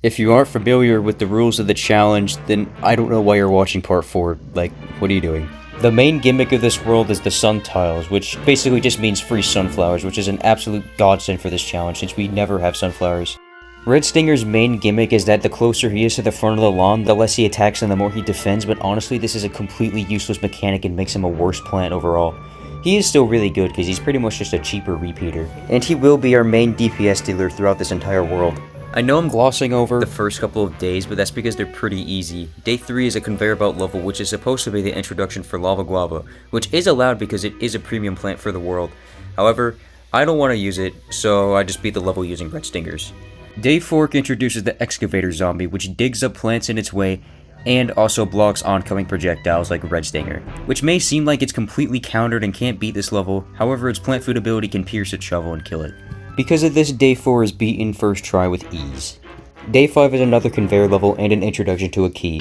If you aren't familiar with the rules of the challenge, then I don't know why you're watching part 4. Like, what are you doing? The main gimmick of this world is the sun tiles, which basically just means free sunflowers, which is an absolute godsend for this challenge since we never have sunflowers. Red Stinger's main gimmick is that the closer he is to the front of the lawn, the less he attacks and the more he defends, but honestly this is a completely useless mechanic and makes him a worse plant overall. He is still really good because he's pretty much just a cheaper repeater, and he will be our main DPS dealer throughout this entire world. I know I'm glossing over the first couple of days, but that's because they're pretty easy. Day 3 is a conveyor belt level, which is supposed to be the introduction for Lava Guava, which is allowed because it is a premium plant for the world. However, I don't want to use it, so I just beat the level using Red Stingers. Day 4 introduces the Excavator Zombie, which digs up plants in its way, and also blocks oncoming projectiles like Red Stinger, which may seem like it's completely countered and can't beat this level, however its plant food ability can pierce its shovel and kill it. Because of this, Day 4 is beaten first try with ease. Day 5 is another conveyor level and an introduction to a key,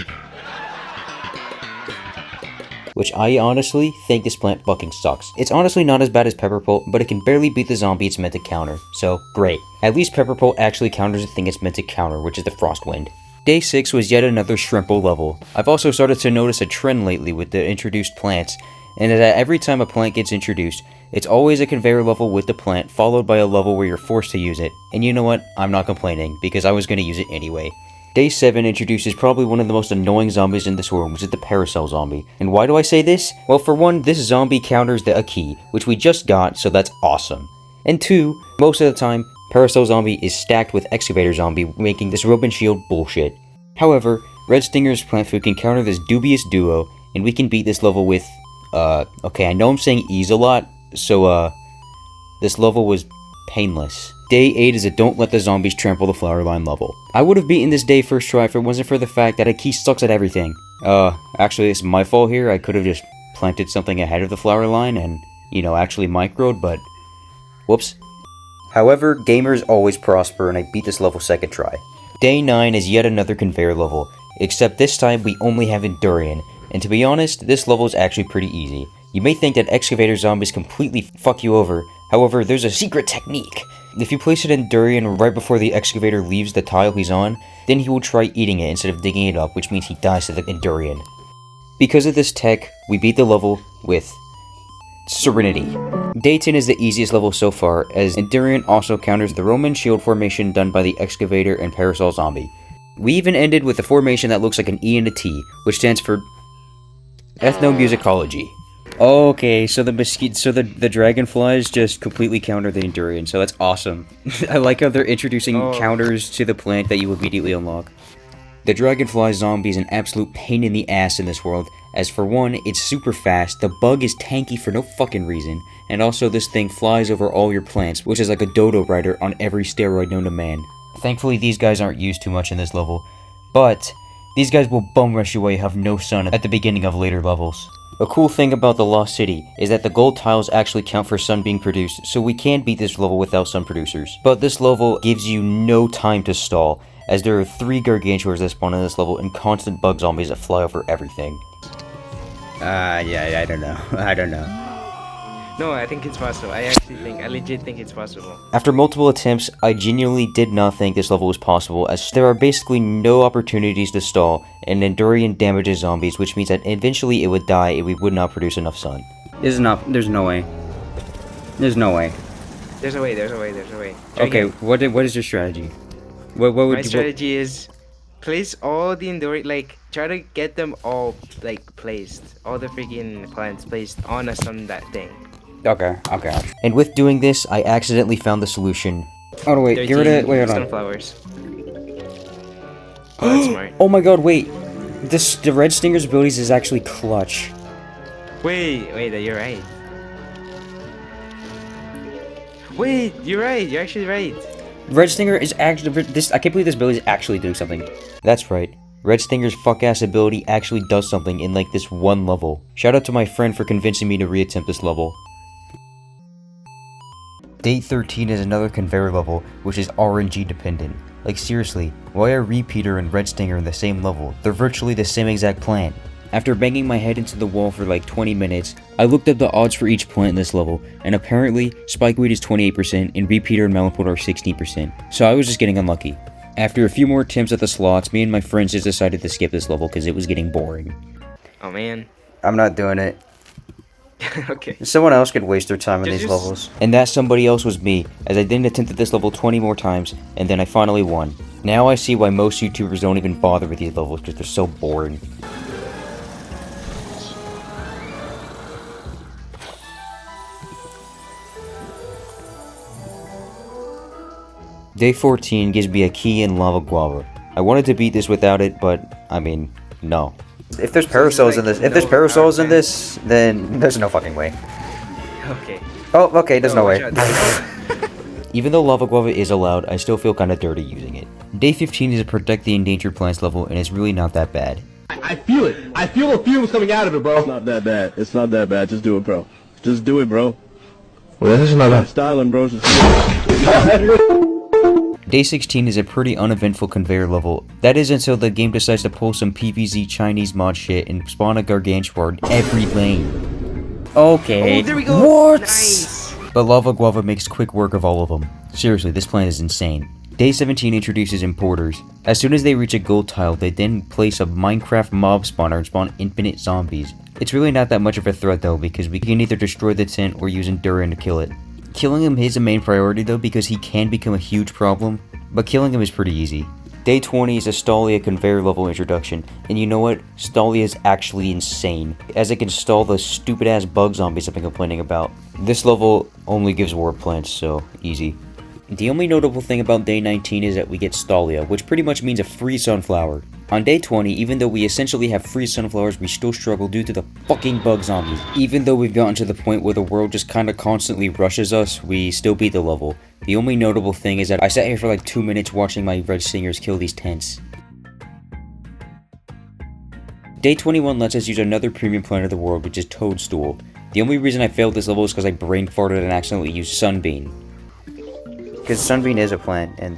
which I honestly think this plant fucking sucks. It's honestly not as bad as Pepperpult, but it can barely beat the zombie it's meant to counter, so great. At least Pepperpult actually counters the thing it's meant to counter, which is the Frostwind. Day 6 was yet another Shrimpo level. I've also started to notice a trend lately with the introduced plants, and that every time a plant gets introduced, it's always a conveyor level with the plant, followed by a level where you're forced to use it. And you know what? I'm not complaining, because I was going to use it anyway. Day 7 introduces probably one of the most annoying zombies in this world, which is the Parasol Zombie. And why do I say this? Well, for one, this zombie counters the key, which we just got, so that's awesome. And 2, most of the time, Parasol Zombie is stacked with Excavator Zombie, making this rope and shield bullshit. However, Red Stinger's plant food can counter this dubious duo, and we can beat this level with, okay, I know I'm saying ease a lot, so, this level was painless. Day 8 is a don't let the zombies trample the Flowerland level. I would have beaten this day first try if it wasn't for the fact that Aki sucks at everything. Actually, it's my fault here. I could have just planted something ahead of the Flowerline and, you know, actually microed, but whoops. However, gamers always prosper, and I beat this level second try. Day 9 is yet another conveyor level, except this time we only have Endurian, and to be honest, this level is actually pretty easy. You may think that Excavator Zombies completely fuck you over, however, there's a secret technique. If you place an Endurian right before the Excavator leaves the tile he's on, then he will try eating it instead of digging it up, which means he dies to the Endurian. Because of this tech, we beat the level with Serenity. Day 10 is the easiest level so far, as Endurian also counters the Roman shield formation done by the Excavator and Parasol Zombie. We even ended with a formation that looks like an E and a T, which stands for Ethnomusicology. Okay, so the dragonflies just completely counter the Endurian, so that's awesome. I like how they're introducing counters to the plant that you immediately unlock. The Dragonfly Zombie is an absolute pain in the ass in this world, as for one, it's super fast, the bug is tanky for no fucking reason, and also this thing flies over all your plants, which is like a dodo rider on every steroid known to man. Thankfully these guys aren't used too much in this level, but these guys will bum rush you while you have no sun at the beginning of later levels. A cool thing about the Lost City is that the gold tiles actually count for sun being produced, so we can beat this level without sun producers. But this level gives you no time to stall, as there are 3 gargantuars that spawn in this level and constant bug zombies that fly over everything. Yeah, I don't know. No, I think it's possible. I legit think it's possible. After multiple attempts, I genuinely did not think this level was possible, as there are basically no opportunities to stall, and Endurian damages zombies, which means that eventually it would die if we would not produce enough sun. There's no way. There's no way. There's a way. Okay, what is your strategy? What would My strategy is place all the Endurian, try to get them all, placed. All the freaking plants placed on us on that thing. Okay. And with doing this, I accidentally found the solution. Oh no, wait, get rid of wait, hold on. Sunflowers. Oh, that's smart. Oh my god, wait. The Red Stinger's abilities is actually clutch. Wait, you're right. Wait, you're right. You're actually right. Red Stinger is actually I can't believe this ability is actually doing something. That's right. Red Stinger's fuck-ass ability actually does something in this one level. Shout out to my friend for convincing me to reattempt this level. Day 13 is another conveyor level, which is RNG dependent. Seriously, why are Repeater and Red Stinger in the same level? They're virtually the same exact plant. After banging my head into the wall for 20 minutes, I looked up the odds for each plant in this level, and apparently, Spikeweed is 28% and Repeater and Melonport are 16%, so I was just getting unlucky. After a few more attempts at the slots, me and my friends just decided to skip this level because it was getting boring. Oh man. I'm not doing it. Okay. Someone else could waste their time on these levels. And that somebody else was me, as I then attempted this level 20 more times, and then I finally won. Now I see why most YouTubers don't even bother with these levels because they're so boring. Day 14 gives me a key in Lava Guava. I wanted to beat this without it, but, I mean, no. If there's parasols in this, then there's no fucking way. Okay. Oh, okay, there's no way. Watch Even though Lava Guava is allowed, I still feel kinda dirty using it. Day 15 is a protect the endangered plants level, and it's really not that bad. I feel it. I feel the fumes coming out of it, bro. It's not that bad. It's not that bad. Just do it, bro. Just do it, bro. Well, this is not bad. Styling, bro. Day 16 is a pretty uneventful conveyor level. That is until the game decides to pull some PVZ Chinese mod shit and spawn a gargantuar in every lane. Okay. Oh, there we go. What? Nice. But Lava Guava makes quick work of all of them. Seriously, this plan is insane. Day 17 introduces importers. As soon as they reach a gold tile, they then place a Minecraft mob spawner and spawn infinite zombies. It's really not that much of a threat though, because we can either destroy the tent or use Endurin to kill it. Killing him is a main priority though, because he can become a huge problem, but killing him is pretty easy. Day 20 is a Stallia conveyor level introduction, and you know what? Stallia is actually insane, as it can stall the stupid ass bug zombies I've been complaining about. This level only gives warp plants, so easy. The only notable thing about day 19 is that we get Stallia, which pretty much means a free sunflower. On day 20, even though we essentially have free sunflowers, we still struggle due to the fucking bug zombies. Even though we've gotten to the point where the world just kinda constantly rushes us, we still beat the level. The only notable thing is that I sat here for like 2 minutes watching my red singers kill these tents. Day 21 lets us use another premium plant of the world, which is Toadstool. The only reason I failed this level is because I brain farted and accidentally used Sunbeam. Because Sunbeam is a plant, and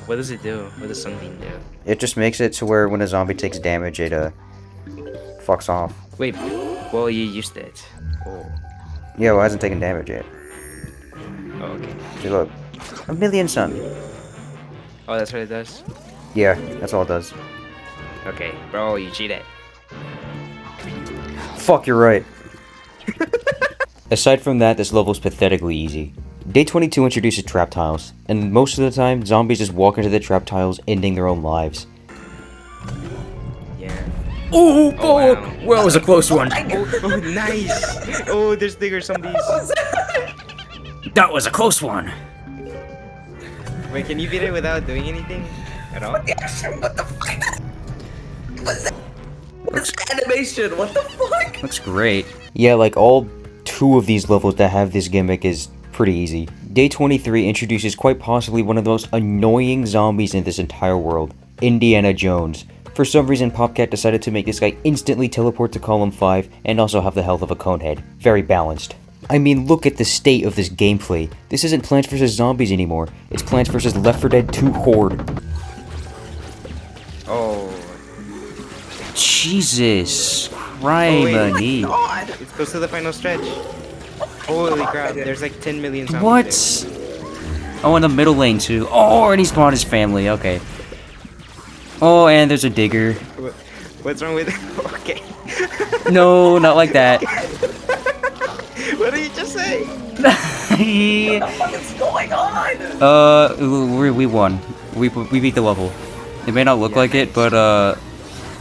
What does it do? What does Sunbeam do? it just makes it to where when a zombie takes damage, it fucks off. Wait. Well, you used it. Oh. Yeah, well, it hasn't taken damage yet. Oh, okay. See, look, a million sun. Oh, that's what it does? Yeah, that's all it does. Okay. Bro, you cheated. Fuck, you're right. Aside from that, this level is pathetically easy. Day 22 introduces trap tiles, and most of the time, zombies just walk into the trap tiles, ending their own lives. Yeah. Oh, wow. Well, it was a close one. Oh, nice. Oh, there's bigger zombies. That was a close one. Wait, can you beat it without doing anything at all? What the fuck? What's that? What's animation? What the fuck? Looks great. Yeah, like all 2 of these levels that have this gimmick is pretty easy. Day 23 introduces quite possibly one of the most annoying zombies in this entire world, Indiana Jones. For some reason, Popcat decided to make this guy instantly teleport to column 5 and also have the health of a conehead. Very balanced. I mean, look at the state of this gameplay. This isn't Plants vs. Zombies anymore. It's Plants vs. Left 4 Dead 2 Horde. Oh. Jesus criminy. God! It's close to the final stretch. Holy crap, there's like 10 million zombies. What? Oh, in the middle lane too. Oh, and he spawned his family. Okay. Oh, and there's a digger. What's wrong with it? Okay. No, not like that. What did you just say? What's going on? We won. We beat the level. It may not look like it, but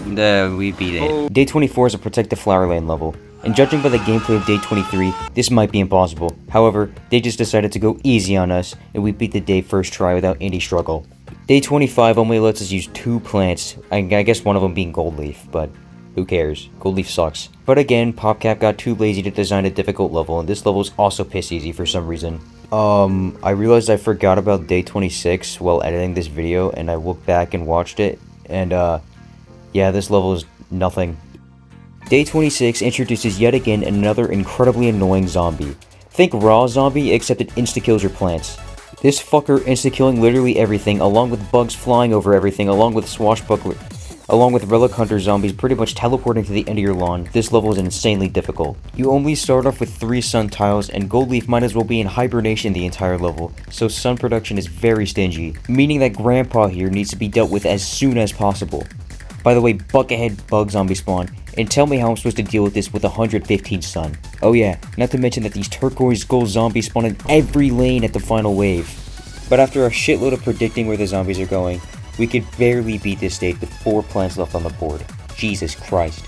we beat it. Oh. Day 24 is a protect the Flowerland level. And judging by the gameplay of day 23, this might be impossible. However, they just decided to go easy on us, and we beat the day first try without any struggle. Day 25 only lets us use 2 plants, I guess one of them being Gold Leaf, but who cares? Gold Leaf sucks. But again, PopCap got too lazy to design a difficult level, and this level is also piss easy for some reason. I realized I forgot about day 26 while editing this video, and I looked back and watched it, and yeah, this level is nothing. Day 26 introduces yet again another incredibly annoying zombie. Think raw zombie, except it insta-kills your plants. This fucker insta-killing literally everything, along with bugs flying over everything, along with swashbuckler. along with relic hunter zombies pretty much teleporting to the end of your lawn, this level is insanely difficult. You only start off with 3 sun tiles, and Gold Leaf might as well be in hibernation the entire level, so sun production is very stingy, meaning that Grandpa here needs to be dealt with as soon as possible. By the way, Buckethead bug zombie spawn, and tell me how I'm supposed to deal with this with 115 sun. Oh yeah, not to mention that these turquoise gold zombies spawn in every lane at the final wave. But after a shitload of predicting where the zombies are going, we could barely beat this stage with 4 plants left on the board. Jesus Christ.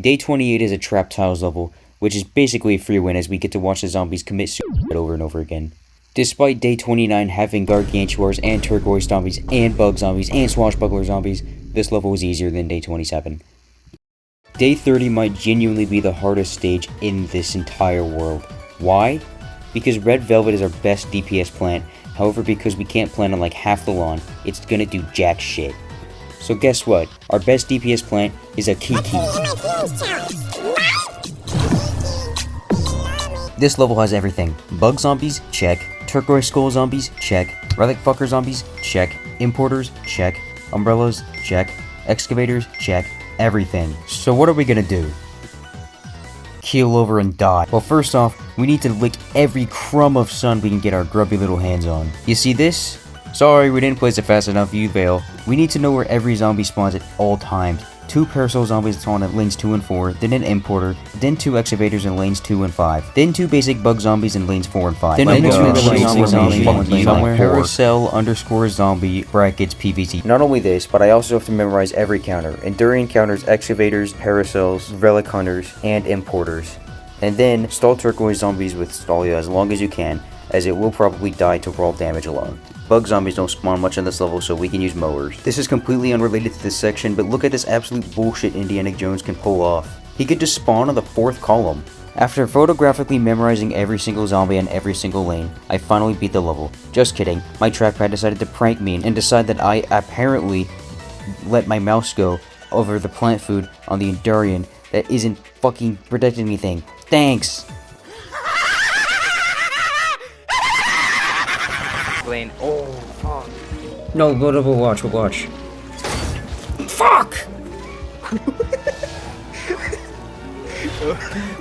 Day 28 is a trap tiles level, which is basically a free win as we get to watch the zombies commit suicide over and over again. Despite day 29 having gargantuars and turquoise zombies and bug zombies and swashbuckler zombies, this level was easier than day 27. Day 30 might genuinely be the hardest stage in this entire world. Why? Because Red Velvet is our best DPS plant, however because we can't plant on like half the lawn, it's gonna do jack shit. So guess what? Our best DPS plant is a Kiki. This level has everything. Bug zombies? Check. Turquoise skull zombies? Check. Relic fucker zombies? Check. Importers? Check. Umbrellas? Check. Excavators? Check. Everything. So what are we gonna do? Keel over and die. Well, first off, we need to lick every crumb of sun we can get our grubby little hands on. You see this? Sorry, we didn't place it fast enough, you fail. We need to know where every zombie spawns at all times. 2 parasol zombies spawn at lanes 2 and 4, then an importer, then 2 excavators in lanes 2 and 5, then 2 basic bug zombies in lanes 4 and 5. Then a paracel underscore zombie brackets PVZ. Not only this, but I also have to memorize every counter. Enduring counters excavators, paracels, relic hunters, and importers. And then stall turquoise zombies with Stalia as long as you can, as it will probably die to raw damage alone. Bug zombies don't spawn much on this level, so we can use mowers. This is completely unrelated to this section, but look at this absolute bullshit Indiana Jones can pull off. He could just spawn on the 4th column. After photographically memorizing every single zombie on every single lane, I finally beat the level. Just kidding, my trackpad decided to prank me and decide that I apparently let my mouse go over the plant food on the Endurian that isn't fucking protecting anything. Thanks! Oh, fuck. No, we'll watch. Fuck!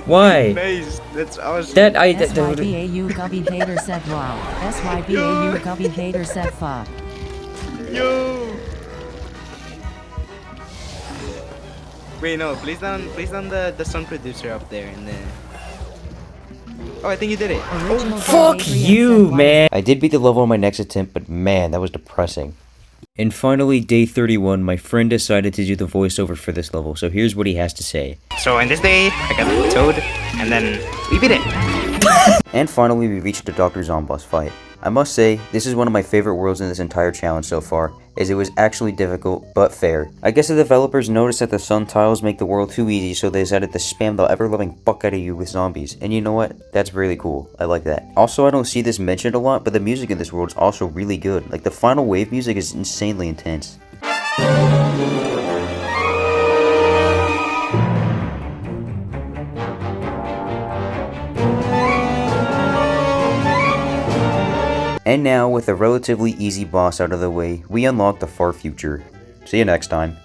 Why? Nice. That's awesome. SYBAU Gubby Hater said wow. SYBAU Gubby Hater said fuck. Yo! Wait, no, please down the sun producer up there and then... Oh, I think you did it. Fuck you, man! I did beat the level on my next attempt, but man, that was depressing. And finally, day 31, my friend decided to do the voiceover for this level, so here's what he has to say. So in this day, I got the Toad, and then we beat it. And finally, we reached the Dr. Zombos fight. I must say, this is one of my favorite worlds in this entire challenge so far, as it was actually difficult, but fair. I guess the developers noticed that the sun tiles make the world too easy, so they decided to spam the ever-loving fuck out of you with zombies. And you know what? That's really cool. I like that. Also, I don't see this mentioned a lot, but the music in this world is also really good. Like, the final wave music is insanely intense. And now, with a relatively easy boss out of the way, we unlock the far future. See you next time.